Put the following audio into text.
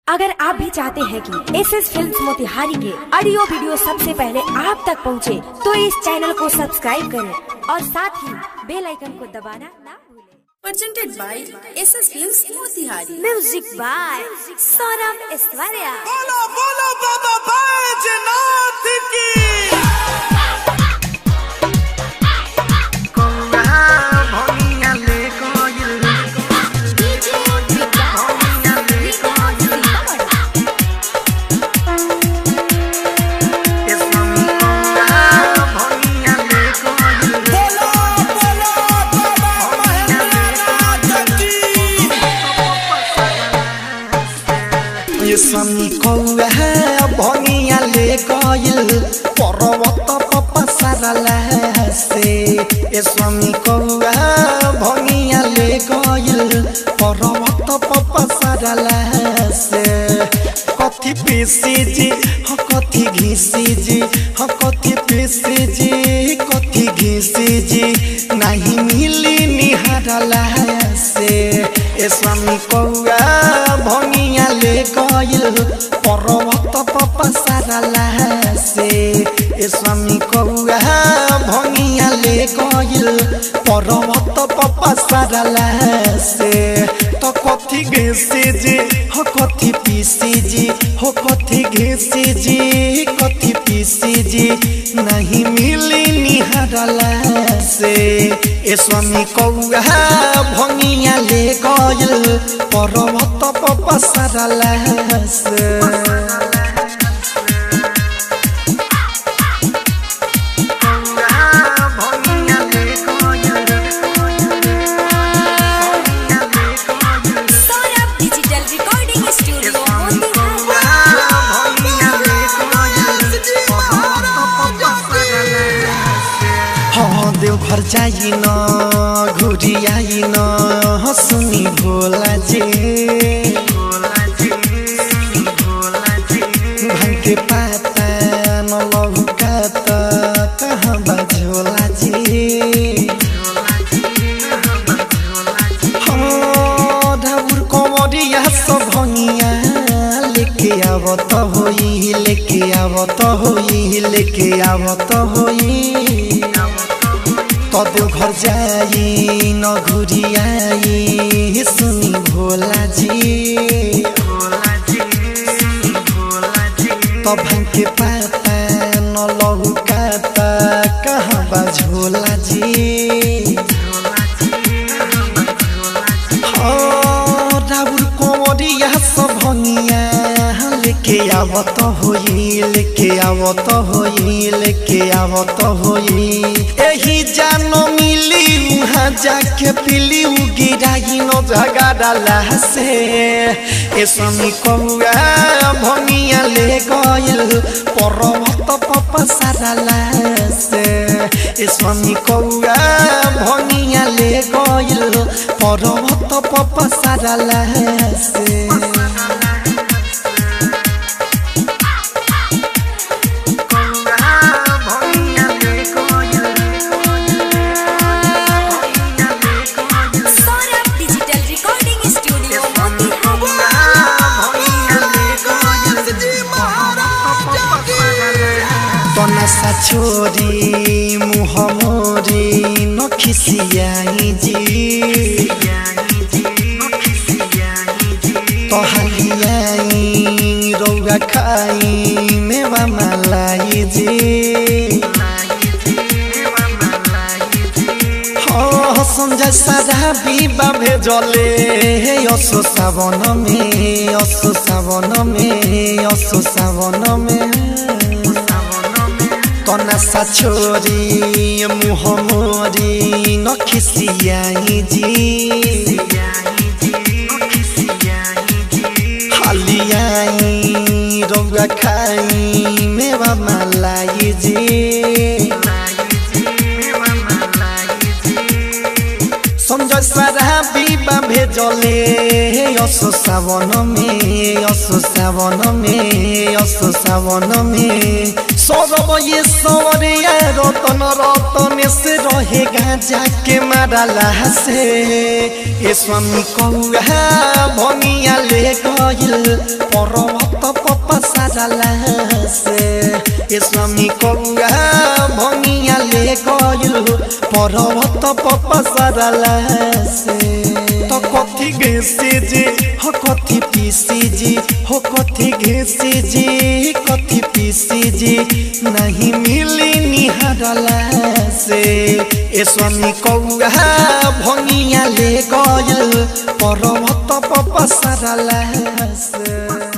अगर आप भी चाहते हैं कि एसएस फिल्म्स मोतिहारी के ऑडियो वीडियो सबसे पहले आप तक पहुंचे, तो इस चैनल को सब्सक्राइब करें और साथ ही बेल आइकन को दबाना ना भूलें। Presented by SS Films Motihari. Music by Saurabh Aishwarya. बोलो बोलो बाबा बैजनाथ की। स्वामी कौआ भंगिया ले गइल पर्वत पपसरल से। स्वामी कौआ भंगिया ले गइल पर्वत पपसरल से। कथी पीसी जी हो कथी घीसी जी हो कथी पीसी जी कथी घीसी जी नहीं मिली निहारल से। स्वामी कौआ भंगिया ले गइल पर्वत पपसरल से। स्वामी कौआ भंगिया ले गइल पर्वत पपसरल से। तो कथी घीसी जी हो कथी पीसी जी हो कथी घीसी जी कथी पीसी जी नहीं मिली निहारल से। स्वामी कौआ भंगिया ले गइल पर्वत पपसरल से। देवघर जाई न घुरी आई न सुनी भोला जी भांग के पाता न लहुकाता कहाँ बझोला जी। हाँ ढाबुर कमरिया सब भंगिया लेके आवत होई लेके आवत होई लेके आवत होई। तो देवघर जाई न घुरी आई सुनी भोला जी। तो भांग के पाता न लहुकाता कहाँ बझोला जी। ढाबुर कोमरिया सब भंगिया लेके आवत होई लेके आवत होई लेके आवत होई। एही जानो मिली उहाँ जाके पिली गिराई न झगड़ला से। स्वामी कौआ भंगिया ले गइल पर्वत पपसरल से। स्वामी कौआ भंगिया ले गइल पर्वत पपसरल से। नशा छोरी मुँह मोरी न खिसियाई जी। तो हलियाई रौआ खाई मेवा मलाई जी। हाँ संजय सारा बीबा भेजले असो सावन में असो सावन में असो सावन में। तो नशा छोरी मुँह मोरी न खिसियाई जी। हलियाई रौआ खाई मेवा मलाई जी। संजय सारा बीबा भेजले असो सावन में असो सावन में असो सावन में सौरभ ये सौरिया रतन रतन से रहेगा जाके मारला से ए स्वामी कौआ भंगिया ले गइल पर्वत पपसारला से ए स्वामी कौआ भंगिया ले गइल पर्वत पपसारला से तो कथी घेसे जे हो कथी पीसी जी हो कथी घेसे जी कथी पीसी जी नहीं मिली निहारला से ए स्वामी कौआ भंगिया ले गइल पर्वत पपसारला से।